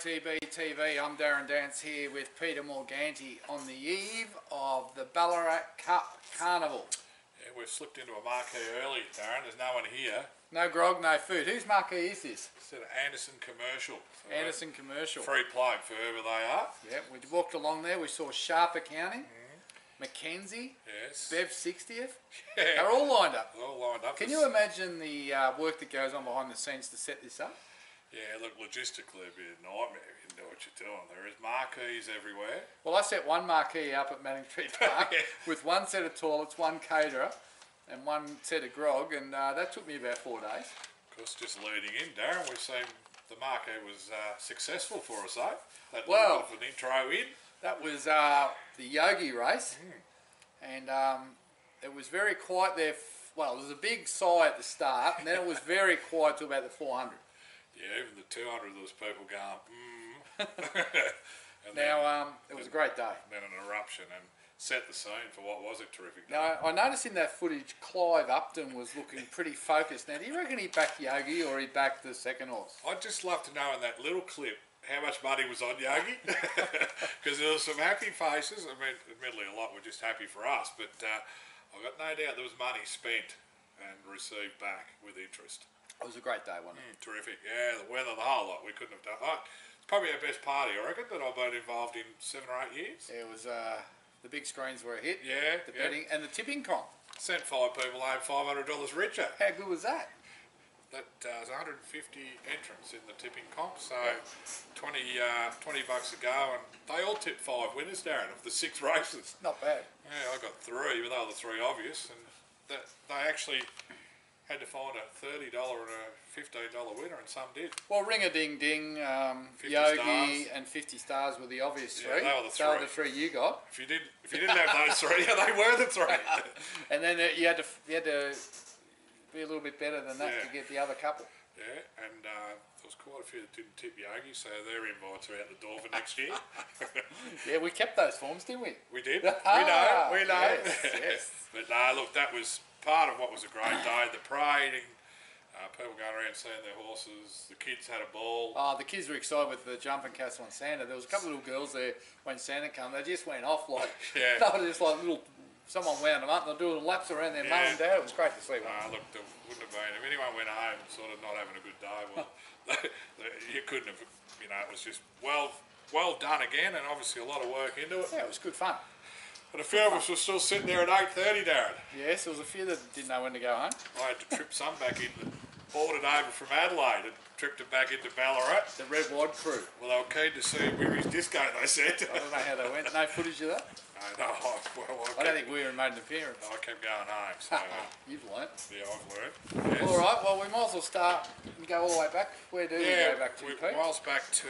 ATB-TV. I'm Darren Dance here with Peter Morganti on the eve of the Ballarat Cup Carnival. Yeah, we've slipped into a marquee early, Darren. There's no one here. No grog, no food. Whose marquee is this? It's at Anderson Commercial. So Anderson Commercial. Free plug for whoever they are. Yeah, we walked along there. We saw Sharp Accounting, Mackenzie, Yes. Bev 60th. Yeah. They're all lined up. All lined up. Can you imagine the work that goes on behind the scenes to set this up? Yeah, look, logistically it'd be a nightmare if you know what you're doing. There is marquees everywhere. Well, I set one marquee up at Manning Street Park with one set of toilets, one caterer, and one set of grog, and that took me about 4 days. Of course, just leading in, Darren, we've seen the marquee was successful for us, eh? That Well, little bit of an intro in. That was the Yogi race, and it was very quiet there. Well, there was a big sigh at the start, and then it was very quiet to about the 400. Yeah, even the 200, there was people going, and Now, it was a great day. then an eruption and set the scene for what was a terrific day. Now, I noticed in that footage, Clive Upton was looking pretty focused. Now, do you reckon he backed Yogi or he backed the second horse? I'd just love to know in that little clip how much money was on Yogi, because there were some happy faces. I mean, admittedly a lot were just happy for us, but I've got no doubt there was money spent and received back with interest. It was a great day, wasn't it? Terrific, yeah, the weather, the whole lot, we couldn't have done. It's probably our best party, I reckon, that I've been involved in 7 or 8 years. It was, the big screens were a hit. Yeah, The betting and the tipping comp. Sent 5 people home $500 richer. How good was that? That was 150 entrants in the tipping comp, so 20 bucks a go, and they all tipped 5 winners, Darren, of the 6 races. Not bad. Yeah, I got 3, but they were the 3 obvious, and they actually had to find a $30 and a $15 winner, and some did. Well, Ring a Ding Ding, 50 Yogi, stars. and 50 Stars were the obvious 3. Yeah, they were the 3. They were the 3 you got. If you didn't have those 3, they were the 3. And then you had to be a little bit better than that to get the other couple. Yeah, and there was quite a few that didn't tip Yogi, so their invites are out the door for next year. Yeah, we kept those forms, didn't we? We did. We know. Yes. But no, look, that was part of what was a great day. The parading, people going around seeing their horses. The kids had a ball. Oh, the kids were excited with the jumping castle on Santa. There was a couple of little girls there when Santa came. They just went off like they were just like little. Someone wound them up and they're doing laps around their mum and dad. It was great to see. Look, there wouldn't have been. If anyone went home sort of not having a good day, well, you couldn't have. You know, it was just well done again, and obviously a lot of work into it. Yeah, it was good fun. And a few of us were still sitting there at 8:30, Darren. Yes, there was a few that didn't know when to go home. I had to trip some back in. Boarded over from Adelaide and tripped it back into Ballarat. The Red Wad crew. Well, they were keen to see Weary's disco, they said. I don't know how they went. No footage of that? No, I don't think Weary made an appearance. I kept going home, so... You've learnt. Yeah, I've learned. Yes. All right, well, we might as well start and go all the way back. Where do we go back to, Pete? Miles back to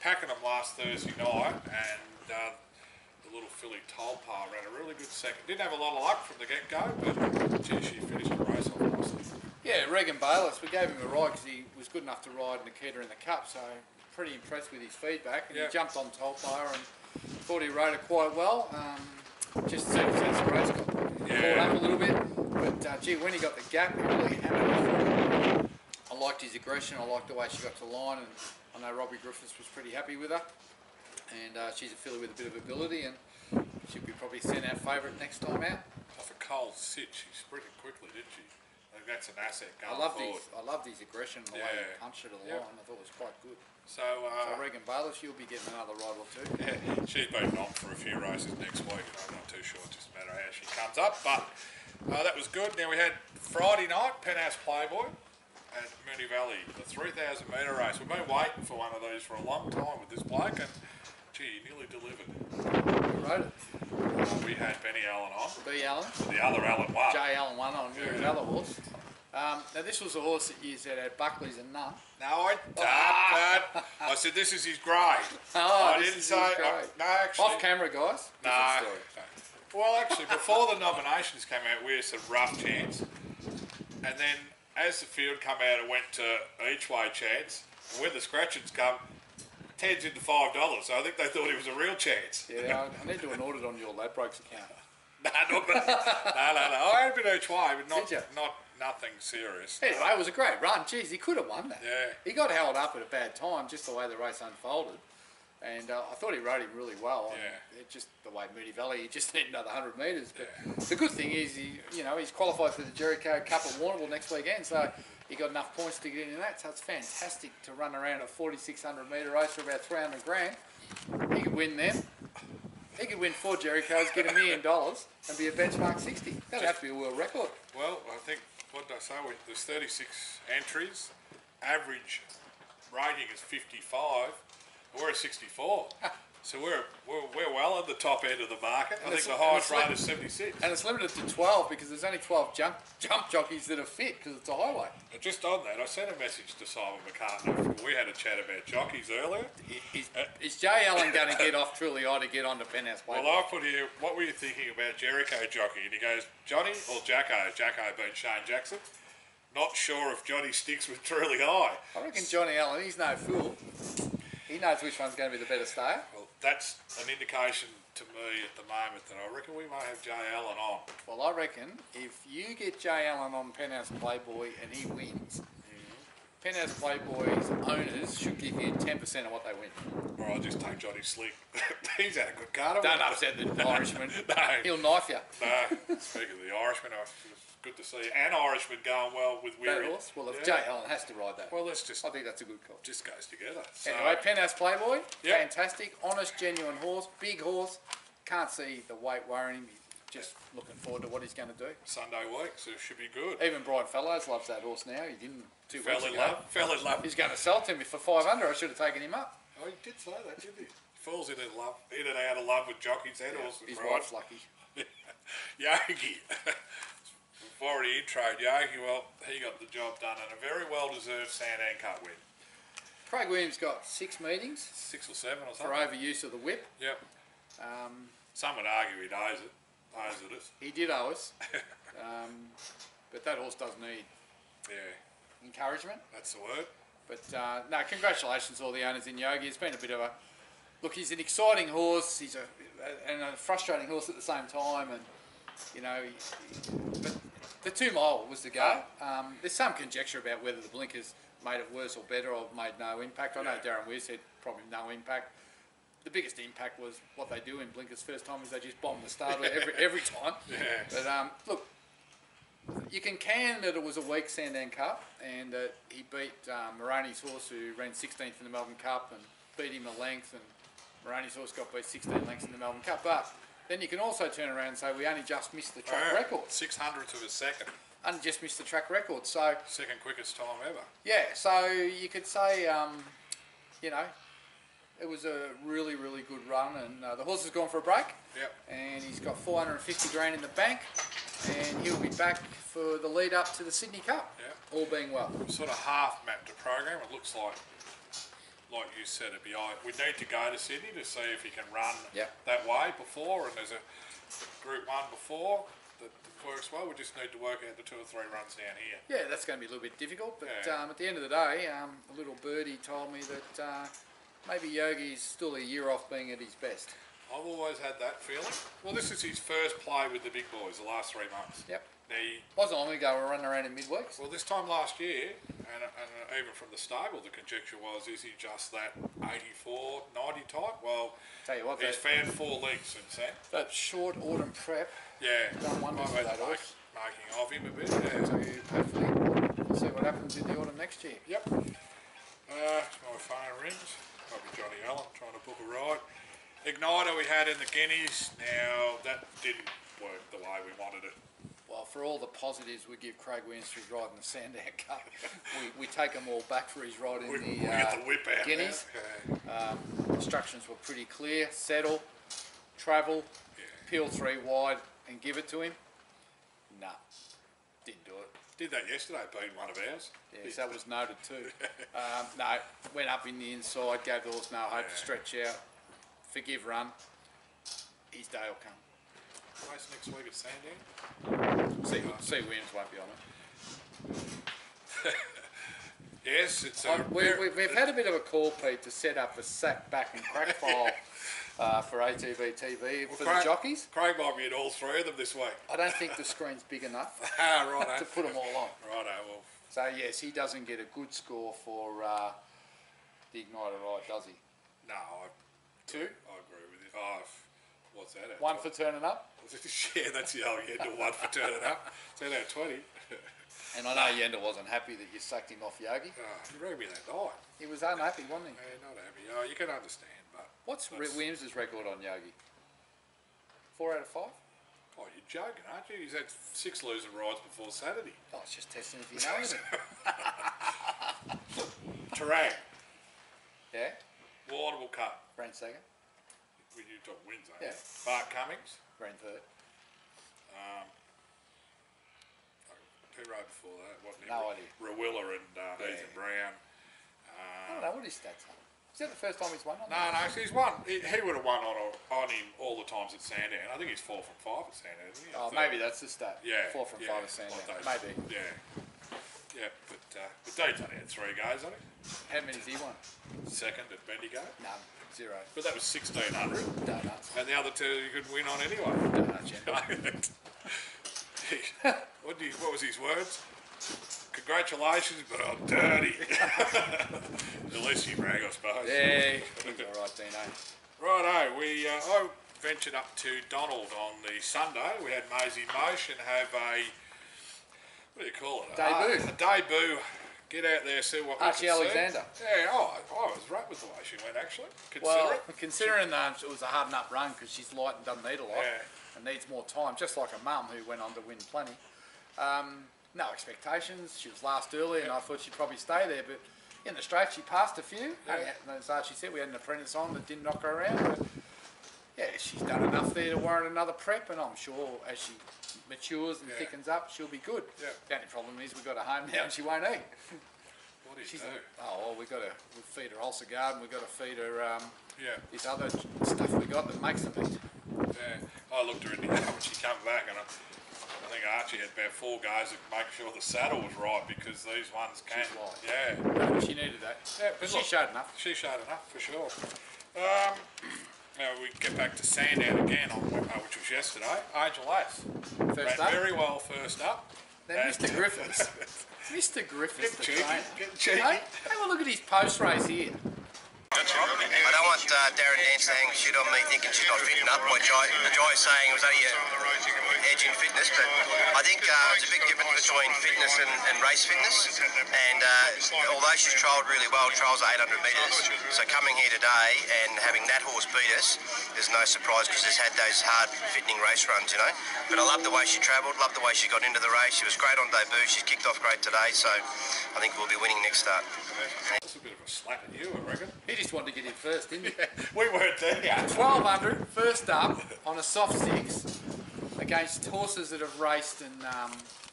Pakenham last Thursday night, and the little filly Tolpa ran a really good second. Didn't have a lot of luck from the get-go, but gee, she finished the race off nicely. Yeah, Regan Bayless, we gave him a ride because he was good enough to ride Nikita in the Cup, so pretty impressed with his feedback. And he jumped on Tolpa and thought he rode it quite well. Just since the race got caught up a little bit, but gee, when he got the gap, he really hammered it. I liked his aggression, I liked the way she got to line, and I know Robbie Griffiths was pretty happy with her. And she's a filly with a bit of ability, and she'll be probably sent our favourite next time out. Off a cold sit, she sprinted quickly, didn't she? I think that's an asset going forward. I loved his aggression and the way he punched it along. I thought it was quite good. So Regan Bayless, you'll be getting another ride or 2. Yeah, she's been knocked for a few races next week. I'm not too sure, just a matter of how she comes up. But that was good. Now we had Friday night, Penthouse Playboy at Moonee Valley, the 3,000 metre race. We've been waiting for one of these for a long time with this bloke, and gee, he nearly delivered. Who rode it? We had Benny Allen on. B. Allen. The other Allen won. J. Allen won on his other horse. Now this was a horse that you said had Buckley's and none. No, I said this is his grade. I didn't say. No, actually. Off camera, guys. No. Well, actually, before the nominations came out, we said rough chance, and then as the field come out, it went to each way chance. And when the scratchings come, 10's into $5. So I think they thought it was a real chance. Yeah, I need to do an audit on your Ladbrokes account. No. I had a bit each way, but nothing serious. Anyway, it was a great run. Jeez, he could have won that. Yeah. He got held up at a bad time, just the way the race unfolded. And I thought he rode him really well. Yeah. Just the way Moonee Valley, he just needed another 100 metres. But the good thing is, he's qualified for the Jericho Cup at Warrnambool next weekend, so he got enough points to get in that. So it's fantastic to run around a 4,600 metre race for about 300 grand. He could win them. He could win 4 Jerichos, get $1 million, and be a benchmark 60. That'd have to be a world record. Well, I think, what did I say? There's 36 entries. Average rating is 55. We're at 64. So we're well at the top end of the market. I think the highest rate is 76. And it's limited to 12 because there's only 12 jump jockeys that are fit because it's a highway. Just on that, I sent a message to Simon McCartney. We had a chat about jockeys earlier. Is Jay Allen going to get off Truly I to get on to Penthouse Playboy? Well, I put here, what were you thinking about Jericho jockey? And he goes, Johnny or Jacko? Jacko being Shane Jackson. Not sure if Johnny sticks with Truly I. I reckon Johnny Allen, he's no fool. He knows which one's going to be the better stayer. Well, that's an indication to me at the moment that I reckon we may have Jay Allen on. Well, I reckon if you get Jay Allen on Penthouse Playboy and he wins, Penthouse Playboy's owners should give you 10% of what they win. Or I'll just take Johnny Slick. He's had a good card. Don't upset the Irishman. No. He'll knife you. No. Speaking of the Irishman, it's good to see an Irishman going well with Weary. That horse? Well, if Jay Allen has to ride that, well, I think that's a good call. Just goes together. So, anyway, Penthouse Playboy, fantastic, honest, genuine horse, big horse. Can't see the weight worrying him. Just looking forward to what he's going to do. Sunday week, so it should be good. Even Brian Fellows loves that horse now. He didn't 2 weeks ago. Fell in love. He's going to sell to me for 500. I should have taken him up. Oh, he did say that, didn't he? Falls in and out of love with jockeys and horses. His wife's lucky. Yogi. We've already introed Yogi. Well, he got the job done and a very well-deserved Sandown Cup win. Craig Williams got 6 meetings. 6 or 7 or something. For overuse of the whip. Yep. Some would argue he owes it. He did owe us. But that horse does need encouragement. That's the word. But no, congratulations to all the owners in Yogi. It's been a bit of a... Look, he's an exciting horse. He's a frustrating horse at the same time. And, but the 2 mile was the go. There's some conjecture about whether the blinkers made it worse or better or made no impact. I know Darren Weir said probably no impact. The biggest impact was what they do in blinkers first time is they just bomb the starter every time. Yeah. But look, you can that it was a weak Sandown Cup and he beat Moroney's horse who ran 16th in the Melbourne Cup and beat him a length, and Moroney's horse got beat 16 lengths in the Melbourne Cup. But then you can also turn around and say we only just missed the track record. 600th of a second. And just missed the track record. So second quickest time ever. Yeah, so you could say, it was a really, really good run, and the horse has gone for a break. Yep. And he's got 450 grand in the bank, and he'll be back for the lead up to the Sydney Cup. Yep. All being well. Sort of half mapped a program. It looks like you said, we need to go to Sydney to see if he can run that way before, and there's a Group 1 before that works well. We just need to work out the 2 or 3 runs down here. Yeah, that's going to be a little bit difficult, but at the end of the day, a little birdie told me that maybe Yogi's still a year off being at his best. I've always had that feeling. Well, this is his first play with the big boys the last 3 months. Yep. Now wasn't long ago we were running around in midweeks. Well, this time last year, and even from the stable, the conjecture was, is he just that 84, 90 type? Well, tell you what, he's found 4 legs since then. That short autumn prep done wonders for that horse. Making of him a bit, So hopefully we'll see what happens in the autumn next year. Yep. My phone rings. Might be Johnny Allen trying to book a ride. Igniter we had in the Guineas. Now, that didn't work the way we wanted it. Well, for all the positives we give Craig Williams for his ride in the Sandown Cup, we take them all back for his ride in we get the whip out Guineas. Instructions were pretty clear. Settle, travel, peel 3 wide and give it to him. Nah, didn't do it. Did that yesterday, being one of ours. Yes, that was noted too. No, went up in the inside, gave the horse no hope to stretch out. Forgive run. His day will come. Race next week at Sandown. See Williams won't be on it. Yes, it's we've had a bit of a call, Pete, to set up a sack back and crack file for ATB-TV for the Craig, jockeys. Craig might be in all three of them this week. I don't think the screen's big enough Righto. to put them all on. Righto, well. So yes, he doesn't get a good score for the Ignited Ride, does he? No, I 2? agree with you. Oh, what's that at? 1 for turning up? Yeah, that's the old Yendel 1 for turning up. It's at 20. And I know Yendel wasn't happy that you sacked him off Yogi. He rang me that night. He was unhappy, wasn't he? Yeah, not happy. Oh, you can understand, but... What's Williams' record on Yogi? 4 out of 5? Oh, you're joking, aren't you? He's had 6 losing rides before Saturday. Oh, it's just testing if you know anything. Terang. Yeah? Laudable Cup. Ran second. When you talk wins, Yeah. Bart Cummings. Ran third. Who rode before that? Wasn't No it? idea. Rawilla and Ethan Brown. I don't know what his stats are. Is that the first time he's won on No, he's won. He would have won on him all the times at Sandown. I think he's 4 from 5 at Sandown, isn't he? Oh, maybe that's the stat. Yeah. 4 from 5 at Sandown. Maybe. Yeah. Yeah, but Dean's only had 3 goes on him. How many's he won? Second at Bendigo. None. 0. But that was 1,600. Donuts. And the other 2 you could win on anyway. Donuts, yeah. What was his words? Congratulations, but I'm dirty. The least you brag, I suppose. Yeah, he's all right, Dino. Righto, I ventured up to Donald on the Sunday. We had Maisie Motion have a, what do you call it? Debut. A debut. Get out there, see what we Archie can Alexander. See. Yeah, I was right with the way she went, actually. Considering that it was a hard enough run because she's light and doesn't eat a lot and needs more time, just like her mum who went on to win plenty. No expectations. She was last early and I thought she'd probably stay there, but in the straight she passed a few. As Archie said, we had an apprentice on that didn't knock her around, but yeah, she's done enough there to warrant another prep, and I'm sure as she matures and thickens up, she'll be good. Yeah. The only problem is we've got her home now and she won't eat. What do you She's do? we feed her Ulcer Garden, we've got to feed her Yeah. this other stuff we got that makes them eat. Yeah. I looked her in the eye when she came back, and I think Archie had about 4 guys to make sure the saddle was right, because these ones can't. She's light. Yeah. She needed that. Yeah, but She showed enough. She showed enough, for sure. Now we get back to Sandown again, which was yesterday. Angel Ass. First ran up. very well first up. Now, Mr. Griffiths. Mr. Griffiths, the trainer. Get cheeky. Hey, have a look at his post race here. I don't want Darren Dance to hang shit on me thinking she's not fitting up, which the guy is saying was only an edge in fitness, but I think it's a big difference between fitness and race fitness, and although she's trialled really well, trials are 800 metres, so coming here today and having that horse beat us is no surprise, because she's had those hard fitting race runs, you know, but I love the way she travelled, love the way she got into the race. She was great on debut, she's kicked off great today, so I think we'll be winning next start. That's a bit of a slap at you, I reckon. He just wanted to get in first, didn't he? We weren't there. 1200, first up on a soft 6 against horses that have raced and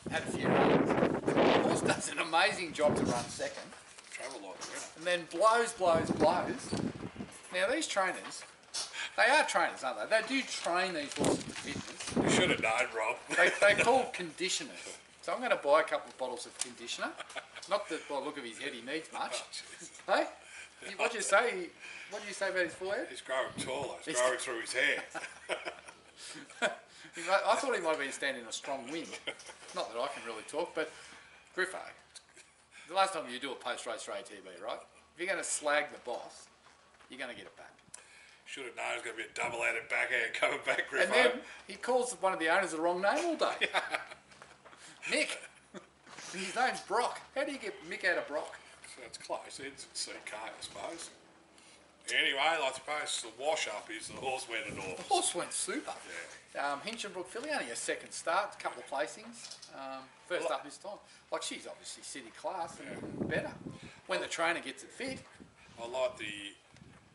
had a few runs. The horse does an amazing job to run second. Travel like the winner. And then blows. Now these trainers, they are trainers, aren't they? They do train these horses to fitness. You should have known, Rob. They're called conditioners. So I'm going to buy a couple of bottles of conditioner. Not that by the look of his head he needs much. Hey? What do you say? What do you say about his forehead? He's growing taller. He's growing through his hair. I thought he might have been standing in a strong wind. Not that I can really talk, but Griffo, the last time you do a post-race for ATB, right? If you're going to slag the boss, you're going to get it back. Should have known it was going to be a double-handed backhand coming back, Griffo. And then he calls one of the owners the wrong name all day. Mick. His name's Brock. How do you get Mick out of Brock? So it's close. It's CK, I suppose. Anyway, I suppose the wash-up is the horse went enormous. The horse went super. Yeah. Hinchinbrook filly, only a second start, a couple of placings. First up this time. Like, she's obviously city class and better. When the trainer gets it fit. I like the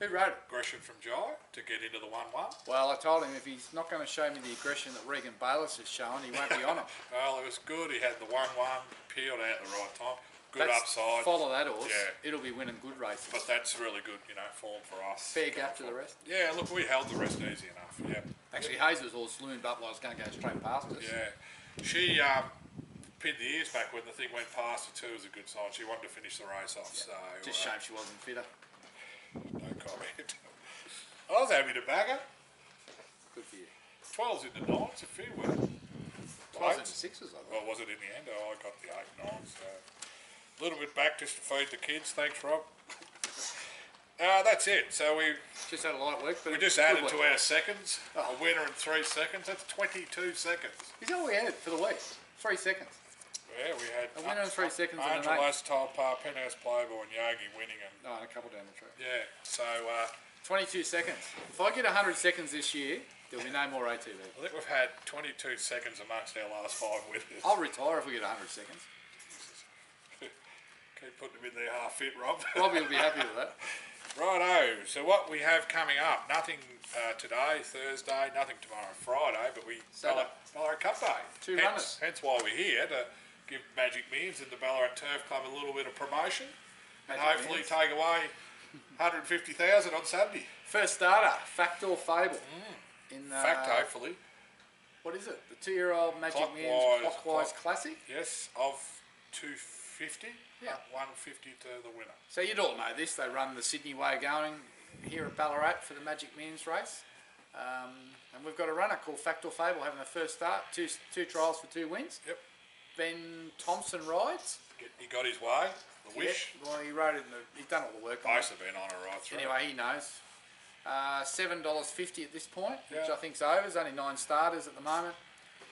Who wrote it? aggression from Jai to get into the 1-1. Well, I told him if he's not going to show me the aggression that Regan Bayliss has shown, he won't be on him. Well, it was good. He had the 1-1, peeled out at the right time. Good upside. Follow that horse. Yeah. It'll be winning good races. But that's really good, form for us. Fair gap to the rest. Yeah, look, we held the rest easy enough. Yeah. Actually, Hazer's horse loomed up like it was going to go straight past us. Yeah. She pinned the ears back when the thing went past her too. Was a good sign. She wanted to finish the race off. Yeah. So Just shame she wasn't fitter. No comment. I was happy to back her. Good for you. 12's in the 9s, a few were. 12's in the 6s, I Well, was it in the end? Oh, I got the 8 and 9, so a little bit back just to feed the kids. Thanks, Rob. That's it. So we just had a light week, but we just added to our seconds. A winner in 3 seconds. That's 22 seconds. Is that what we had for the week? 3 seconds. Yeah, we had a winner in 3 seconds. Angel Last Top Penthouse Playboy and Yogi winning, and and a couple down the track. Yeah, so 22 seconds. If I get 100 seconds this year, there'll be no more ATB. I think we've had 22 seconds amongst our last 5 winners. I'll retire if we get 100 seconds. Keep putting them in there half fit, Rob. Robbie will be happy with that. Righto, so what we have coming up, nothing today, Thursday, nothing tomorrow, Friday, but we Ballarat Cup Day. 2 runners. Hence why we're here, to give Magic Millions and the Ballarat Turf Club a little bit of promotion. And hopefully take away 150,000 on Saturday. First starter, Fact or Fable. Fact, hopefully. What is it? The 2-year-old Magic Millions Clockwise Classic? Yes, of 250. Yeah. 150 to the winner. So you'd all know this. They run the Sydney way going here at Ballarat for the Magic Millions race. And we've got a runner called Fact or Fable having the first start. Two trials for 2 wins. Yep. Ben Thompson rides. He got his way. The wish. Yeah, well, he rode it. He's done all the work. Both have been on it right through. Anyway, he knows. $7.50 at this point, which Yeah. I think's over. There's only 9 starters at the moment.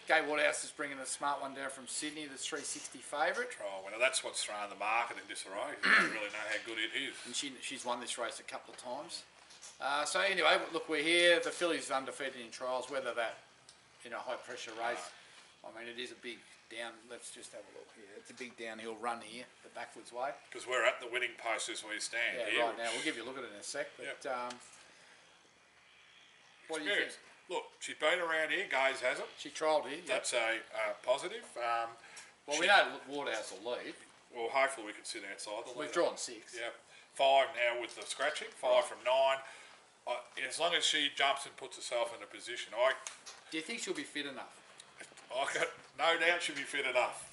Gay Waterhouse is bringing a smart one down from Sydney, the 360 favourite. Trial winner. That's what's throwing the market in disarray. You don't really know how good it is. And she's won this race a couple of times. So anyway, look, we're here. The filly's undefeated in trials, whether that in a high pressure race. I mean, it is a big down. Let's just have a look here. It's a big downhill run here, the backwards way. Because we're at the winning post as we stand Yeah, here. right now. We'll give you a look at it in a sec. But what do you think? Look, she's been around here. Gaze has it. She trialled here. Yep. That's a positive. Well, we know Waterhouse will lead. Well, hopefully we can sit outside the We've leader. drawn 6. Yep. 5 now with the scratching. 5 from 9. As long as she jumps and puts herself in a position, Do you think she'll be fit enough? I got no doubt she'll be fit enough.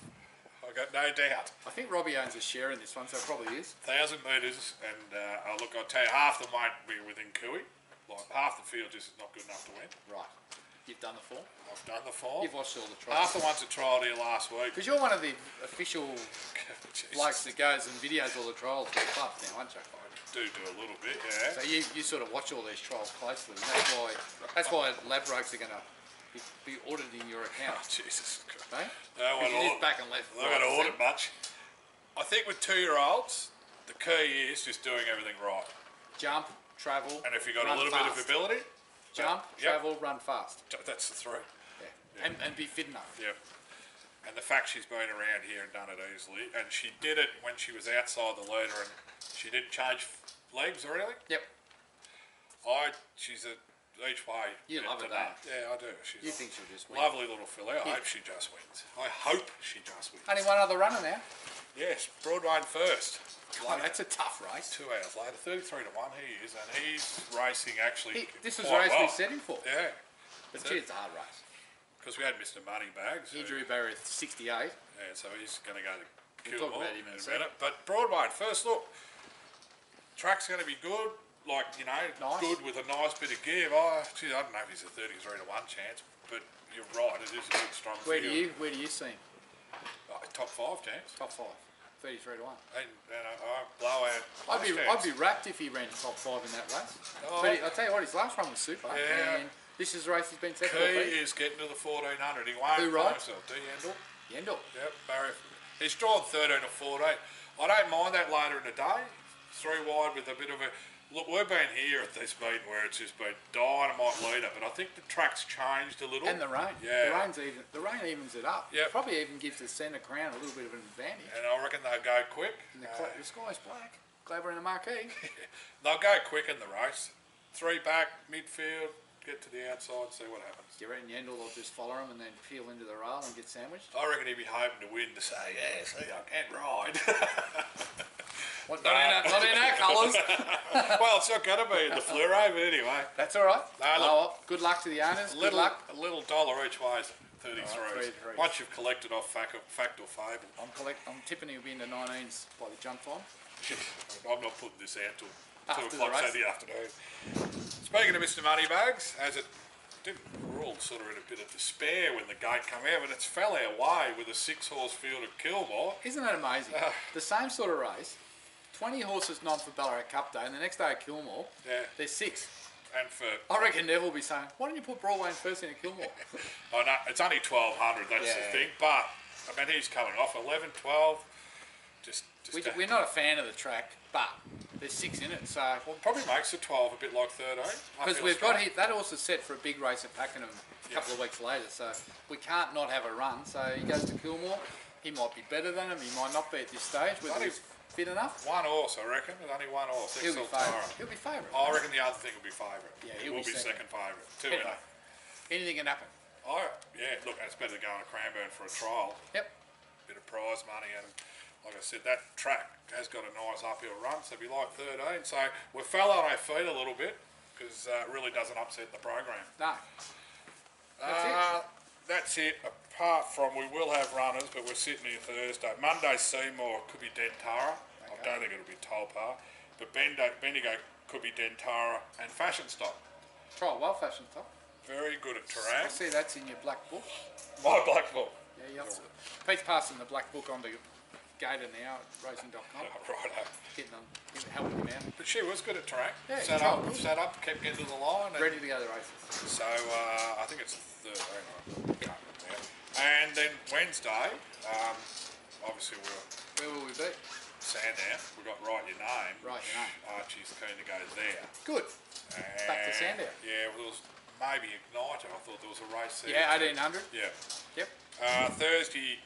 I got no doubt. I think Robbie owns a share in this one, so it probably is. 1,000 metres, and look, I'll tell you, half them won't be within cooey. Like half the field just is not good enough to win. Right. You've done the form? I've done the form. You've watched all the trials? Half the ones that trialled here last week. Because you're one of the official blokes that goes and videos all the trials for the club now, aren't you? I do a little bit, yeah. So you sort of watch all these trials closely, and that's why Ladbrokes are going to be auditing your account. Oh, Jesus Christ. Okay? You did back and left. They're not going to audit much. I think with 2-year-olds, the key is just doing everything right. Jump, travel, and if you've got run a little fast. bit of ability, jump, travel, run fast. That's the 3. Yeah. And be fit enough. Yep. And the fact she's been around here and done it easily, and she did it when she was outside the leader, and she didn't change legs or anything. Yep. She's each way. You love it, don't you? Yeah, I do. She's You think she'll just win? lovely little filly. I hope she just wins. I hope she just wins. Only one other runner now. Yes, Broadway first. God, that's a tough race. 2 hours later, 33 to 1 he is, and he's racing actually. This was the quite race we well. set him for. Yeah. But gee, it's a hard race. Because we had Mr. Moneybags. He drew barrier 68. Yeah, so he's going to go to We'll talk Kilmore about him in a minute. But Broadway, first look, track's going to be good. Like, Nice. good with a nice bit of give. Gee, I don't know if he's a 33 to 1 chance, but you're right, it is a good strong Where field. do you see him? Top 5 chance. Top 5. 33 to 1. And I blow out. I'd be wrapped if he ran top 5 in that race. Oh. But I'll tell you what, his last run was super. Yeah. And this is the race he's been set for. Key is getting to the 1400. He won't Who rides? himself. D. Yendall. Yendall. Yep, Barry. He's drawn 13 to 14. I don't mind that later in the day. 3 wide with a bit of a... Look, we've been here at this meeting where it's just been dynamite leader, but I think the track's changed a little. And the rain. Yeah. The rain evens it up. Yep. Probably even gives the centre crown a little bit of an advantage. And I reckon they'll go quick. And the sky's black. Clever in the marquee. They'll go quick in the race. 3 back, midfield, get to the outside, see what happens. Do you reckon Yendall will just follow him and then peel into the rail and get sandwiched? I reckon he'd be hoping to win to say, yeah, see, I can't ride. Not in our colours. Well, it's not going to be in the fluoro, but anyway. That's all right. No, look, good luck to the owners. Good luck. A little dollar each way is 33. Right, 33. Once you've collected off fact or fable. I'm tipping he'll be in the 19s by the jump time. I'm not putting this out till After 2 the o'clock race. Saturday afternoon. Speaking of Mr. Moneybags, as it didn't, we were all sort of in a bit of despair when the gate came out, but it's fell our way with a 6-horse field at Kilmore. Isn't that amazing? The same sort of race, 20 horses non for Ballarat Cup Day, and the next day at Kilmore, there's 6. And for, I reckon Neville will be saying, why don't you put Broadway and first in at Kilmore? I know, it's only 1,200, that's the thing, but, I mean, he's coming off 11, 12, We're not a fan of the track, but there's 6 in it, so... Well, it probably makes the 12 a bit like 13. Because we've got that horse is set for a big race at Pakenham a couple of weeks later, so we can't not have a run. So he goes to Kilmore, he might be better than him, he might not be at this stage, whether he's fit enough. One horse, I reckon. There's only one horse. He'll be favourite. He'll be favourite. I reckon the other thing will be favourite. Yeah, he will be second favourite. Anyway, anything can happen. Yeah, look, it's better than going to Cranbourne for a trial. Yep. Bit of prize money, and like I said, that track has got a nice uphill run, so it'll be like 13. So we fell on our feet a little bit because it really doesn't upset the program. No. That's it. Apart from we will have runners, but we're sitting here Thursday. Monday, Seymour could be Dentara. I don't think it'll be Tolpa, but Bendigo could be Dentara and Fashion Stock. Trial well, Fashion Stock. Very good at I Tarang. see that's in your black book. My black book. Yeah, you have to. Pete's passing the black book on to Gator now at racing.com. Right. Getting them, helping him out. But she was good at Tarang. Yeah, sat up, kept getting to the line. Ready to go to the races. So I think it's the third. Hang on. And then Wednesday, obviously Where will we be? Sandown. We got Write Your Name. Write Your Name. Archie's keen to go there. Good. And Back to Sandown. Yeah, well, there was maybe Igniter. I thought there was a race there. Yeah, 1800. Yeah. Yep. Thursday,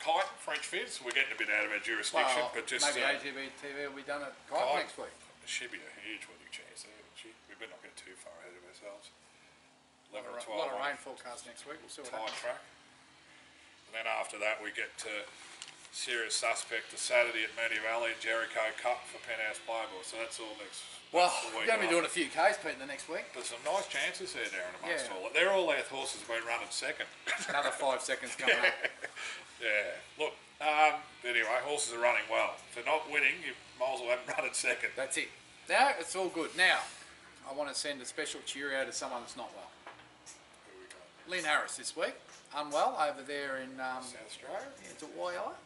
Kite, French Fizz. We're getting a bit out of our jurisdiction, but just maybe ATB-TV will be done at Kite next week. Should be a huge winning chance there. We better not get too far ahead of ourselves. A lot of rain forecast next week. We'll see what happens. Track. And then after that, we get to Serious Suspect the Saturday at Moonee Valley, Jericho Cup for Penthouse Playboy. So that's all next. Well, we're going to be doing a few Ks, Pete, in the next week. But some nice chances there, Darren, amongst all. They're all our horses have been running second. Another 5 seconds coming up. Yeah. Look, anyway, horses are running well. If they're not winning, you might as well have them running second. That's it. Now, it's all good. Now, I want to send a special cheerio to someone that's not well. Who we got? Lynn Harris this week, unwell over there in South Australia. Yeah, it's a Wyala.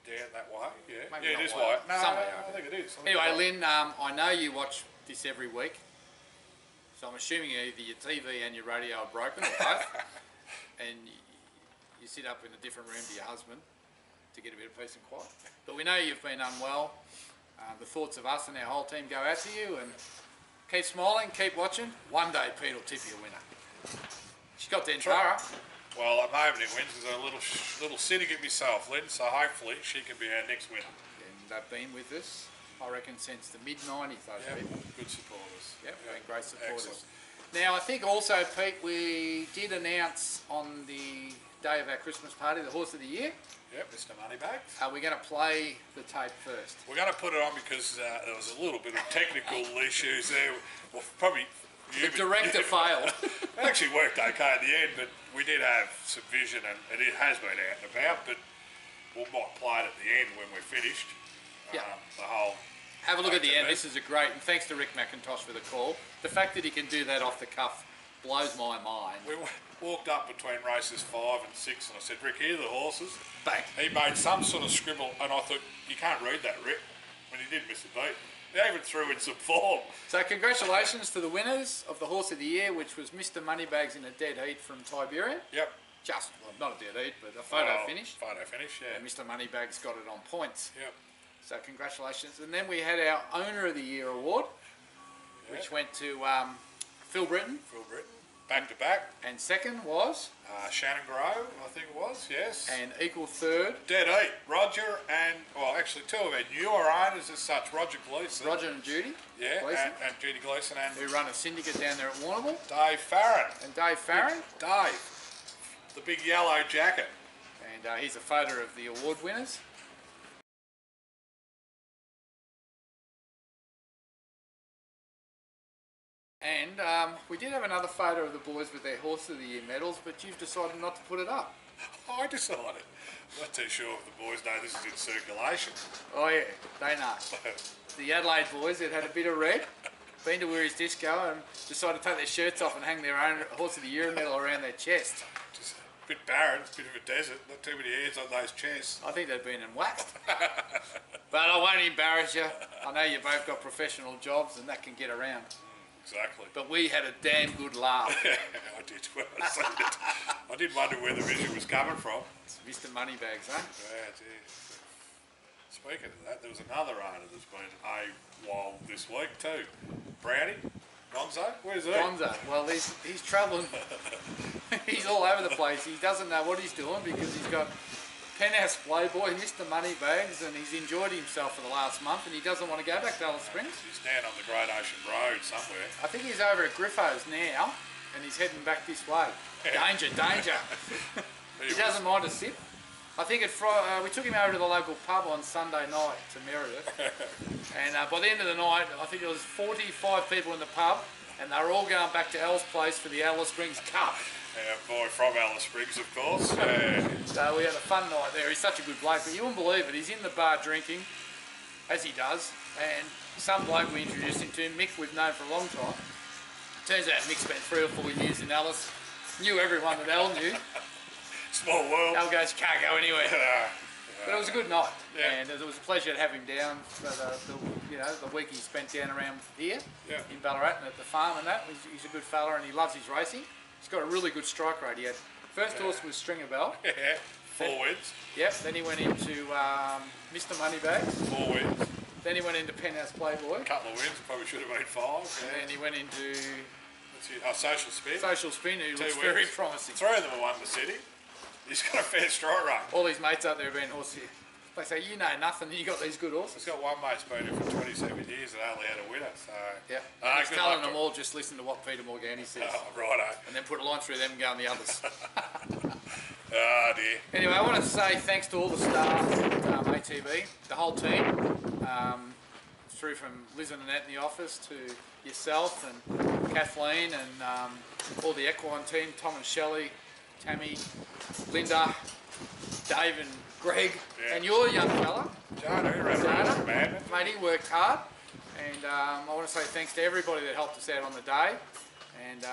Down that way, yeah. Maybe yeah, not it is Wyala. white. No, I think it is. Anyway, Lynn, I know you watch this every week, so I'm assuming either your TV and your radio are broken or both, and you sit up in a different room to your husband to get a bit of peace and quiet. But we know you've been unwell. The thoughts of us and our whole team go out to you, and keep smiling, keep watching. One day Pete will tip you a winner. She's got Dentara. Well, at the moment it wins because I'm a little syndicate myself, Lynn, so hopefully she can be our next winner. And they've been with us, I reckon, since the mid-90s, those people. Good supporters. Yep, been great supporters. Excellent. Now, I think also, Pete, we did announce on the day of our Christmas party, the Horse of the Year. Yep, Mr. Moneybags. Are we going to play the tape first? We're going to put it on because there was a little bit of technical issues there. Well, probably... The director failed. It actually worked okay at the end, but we did have some vision, and it has been out and about, but we might play it at the end when we're finished. Yeah. The whole... Have a look at the end. This is a great, and thanks to Rick McIntosh for the call. The fact that he can do that off the cuff blows my mind. We walked up between races 5 and 6, and I said, Rick, here are the horses. Bang. He made some sort of scribble, and I thought, you can't read that, Rick. When he did miss a beat. He even threw in some form. So congratulations to the winners of the Horse of the Year, which was Mr. Moneybags in a dead heat from Tiberian. Yep. Just, well, not a dead heat, but a photo finish. Photo finish, yeah. And Mr. Moneybags got it on points. Yep. So congratulations. And then we had our Owner of the Year award, which went to Phil Britton. Phil Britton. Back to back. And second was? Shannon Grove, I think it was, yes. And equal third? Dead eight. Roger and, well, actually two of our newer owners as such, Roger Gleeson. Roger and Judy. Yeah, and Judy Gleeson. And who run a syndicate down there at Warrnambool. Dave Farron. And Dave Farron. Dave. The big yellow jacket. And he's a photo of the award winners. And we did have another photo of the boys with their Horse of the Year medals, but you've decided not to put it up. Oh, I decided. I'm not too sure if the boys know this is in circulation. Oh yeah, they know. The Adelaide boys that had a bit of red, been to Weary's Disco and decided to take their shirts off and hang their own Horse of the Year medal around their chest. Just a bit barren, a bit of a desert, not too many hairs on those chests. I think they've been in waxed. But I won't embarrass you. I know you both got professional jobs and that can get around. Exactly. But we had a damn good laugh. I did. When I seen it, I did wonder where the vision was coming from. It's Mr. Moneybags, eh? Yeah, geez. Speaking of that, there was another owner that's been AWOL this week too. Brownie, Gonzo, where's he? Gonzo, well he's travelling. He's all over the place. He doesn't know what he's doing because he's got Penthouse Playboy, Mr. Moneybags, and he's enjoyed himself for the last month and he doesn't want to go back to Alice Springs. He's down on the Great Ocean Road somewhere. I think he's over at Griffo's now and he's heading back this way. Danger, danger. He doesn't mind a sip. I think we took him over to the local pub on Sunday night to Meredith, and by the end of the night, I think there was 45 people in the pub, and they were all going back to Al's place for the Alice Springs Cup. Boy from Alice Springs, of course. So we had a fun night there. He's such a good bloke, but you wouldn't believe it. He's in the bar drinking, as he does, and some bloke we introduced him to, Mick, we've known for a long time. Turns out Mick spent 3 or 4 years in Alice, knew everyone that Al knew. Small world. Al goes, can't go anywhere. But it was a good night, yeah. and it was a pleasure to have him down for the week he spent down around here in Ballarat and at the farm and that. He's a good fella and he loves his racing. He's got a really good strike rate. He had first horse was Stringer Bell. Yeah, 4 wins. Yep. Then he went into Mr. Moneybags. 4 wins. Then he went into Penthouse Playboy. A couple of wins, probably should have been 5. And then he went into Social Spin. Social Spin, who looks very promising. 3 of them have won the city. He's got a fair strike rate. All these mates out there have been horse here. They say, you know nothing, you got these good horses. He's got one mate's been here for 27 years and only had a winner, so... Yeah, he's telling them all, just listen to what Peter Morgani says. Oh, righto. And then put a line through them and go on the others. Oh, dear. Anyway, I want to say thanks to all the staff at ATB, the whole team, through from Liz and Annette in the office to yourself and Kathleen and all the equine team, Tom and Shelley, Tammy, Linda, Dave and Greg, and your young fella, Jana, mate, he worked hard, and I want to say thanks to everybody that helped us out on the day, and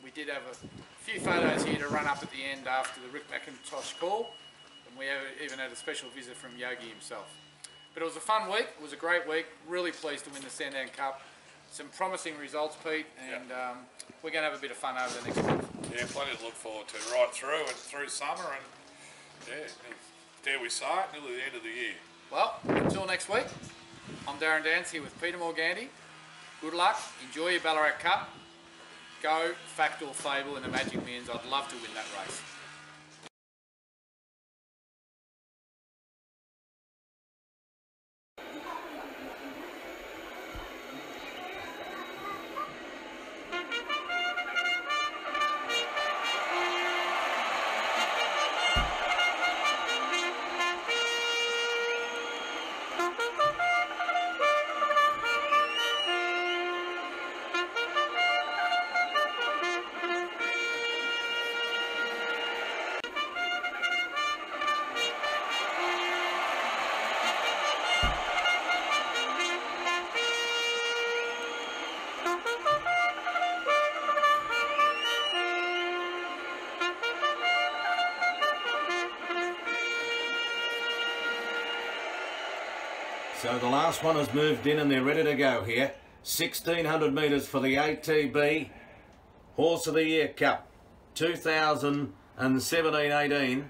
we did have a few photos here to run up at the end after the Rick McIntosh call, and we even had a special visit from Yogi himself. But it was a fun week, it was a great week, really pleased to win the Sandown Cup. Some promising results, Pete, and we're going to have a bit of fun over the next month. Yeah, plenty to look forward to right through summer, and dare we say it, nearly the end of the year. Well, until next week, I'm Darren Dance here with Peter Morgani. Good luck, enjoy your Ballarat Cup. Go, fact or fable in the Magic Millions. I'd love to win that race. So the last one has moved in and they're ready to go here. 1600 metres for the ATB Horse of the Year Cup 2017-18,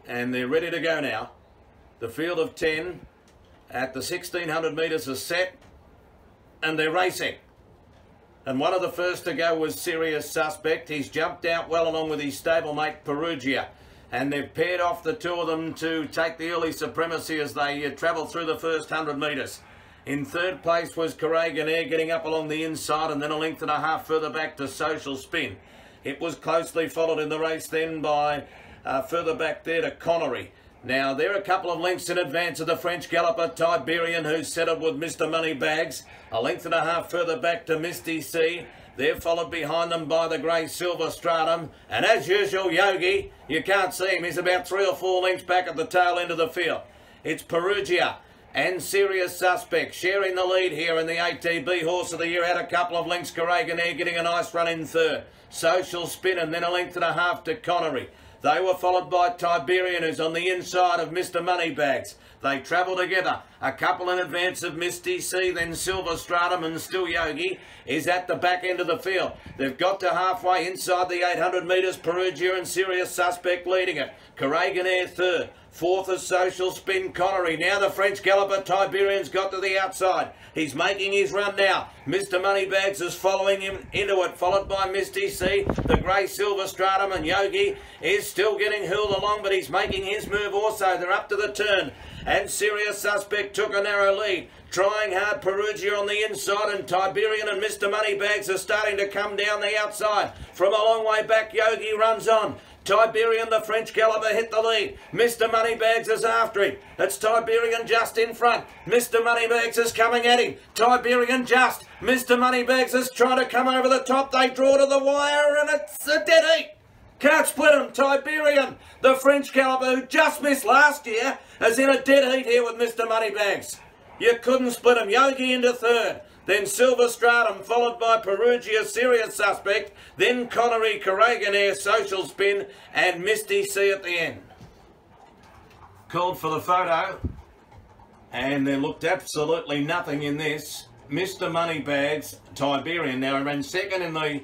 and they're ready to go now. The field of 10 at the 1600 metres is set and they're racing. And one of the first to go was Serious Suspect. He's jumped out well along with his stablemate Perugia. And they've paired off the 2 of them to take the early supremacy as they travel through the first 100 metres. In 3rd place was Corrigan Air, getting up along the inside, and then a length and a half further back to Social Spin. It was closely followed in the race then by further back there to Connery. Now, they're a couple of lengths in advance of the French galloper Tiberian, who's settled with Mr. Moneybags. A length and a half further back to Misty C. They're followed behind them by the grey Silver Stratum. And as usual, Yogi, you can't see him. He's about 3 or 4 lengths back at the tail end of the field. It's Perugia and Serious Suspect sharing the lead here in the ATB Horse of the Year. Had a couple of lengths. Carraganer getting a nice run in third. Social Spin and then a length and a half to Connery. They were followed by Tiberian, who's on the inside of Mr. Moneybags. They travel together. A couple in advance of Misty C, then Silver Stratum, and still Yogi is at the back end of the field. They've got to halfway inside the 800 metres. Perugia and Serious Suspect leading it. Carraganer third. Fourth is Social Spin, Connery. Now the French galloper Tiberian's got to the outside. He's making his run now. Mr. Moneybags is following him into it, followed by Misty C. The grey Silver Stratum, and Yogi is still getting hurled along, but he's making his move also. They're up to the turn, and Serious Suspect took a narrow lead. Trying hard, Perugia on the inside, and Tiberian and Mr. Moneybags are starting to come down the outside. From a long way back, Yogi runs on. Tiberian, the French galloper, hit the lead. Mr. Moneybags is after him. It's Tiberian just in front. Mr. Moneybags is coming at him. Tiberian just. Mr. Moneybags is trying to come over the top. They draw to the wire and it's a dead heat. Can't split him. Tiberian, the French galloper who just missed last year, is in a dead heat here with Mr. Moneybags. You couldn't split him. Yogi into third. Then Silver Stratum, followed by Perugia, Serious Suspect, then Connery, Carraganer, Social Spin, and Misty C at the end. Called for the photo, and there looked absolutely nothing in this. Mr. Moneybags, Tiberian, now he ran second in the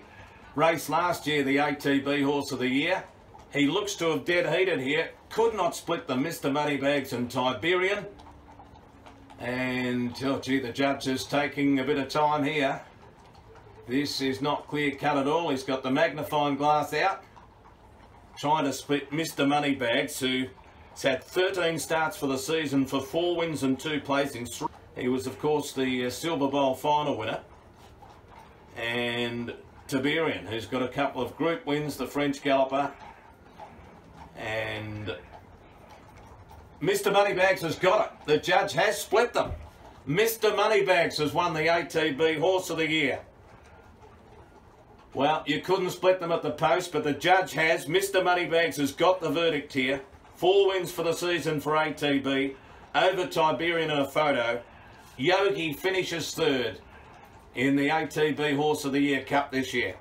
race last year, the ATB Horse of the Year. He looks to have dead heated here. Could not split them, Mr. Moneybags and Tiberian. And, oh gee, the judge is taking a bit of time here. This is not clear cut at all. He's got the magnifying glass out, trying to split Mr. Moneybags, who's had 13 starts for the season for 4 wins and 2 placings. He was, of course, the Silver Bowl final winner. And Tiberian, who's got a couple of group wins, the French galloper. And Mr. Moneybags has got it. The judge has split them. Mr. Moneybags has won the ATB Horse of the Year. Well, you couldn't split them at the post, but the judge has. Mr. Moneybags has got the verdict here. 4 wins for the season for ATB. Over Tiberian in a photo. Yogi finishes third in the ATB Horse of the Year Cup this year.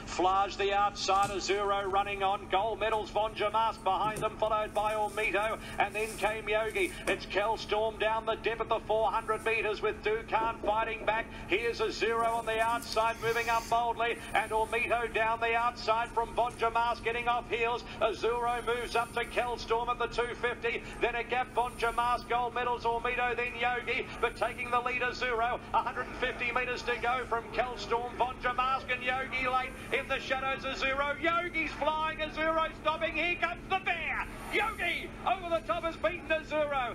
Flage the outside, Azuro running on. Gold medals, Von Jamas behind them, followed by Ormito, and then came Yogi. It's Kelstorm down the dip at the 400 metres with Dukan fighting back. Here's Azuro on the outside, moving up boldly, and Ormito down the outside from Von Jamas getting off heels. Azuro moves up to Kelstorm at the 250, then a gap, Von Jamas, gold medals, Ormito, then Yogi, but taking the lead, Azuro. 150 metres to go from Kelstorm, Von Jamas and Yogi late. In the shadows, Azuro. Yogi's flying. Azuro stopping. Here comes the bear. Yogi over the top has beaten Azuro.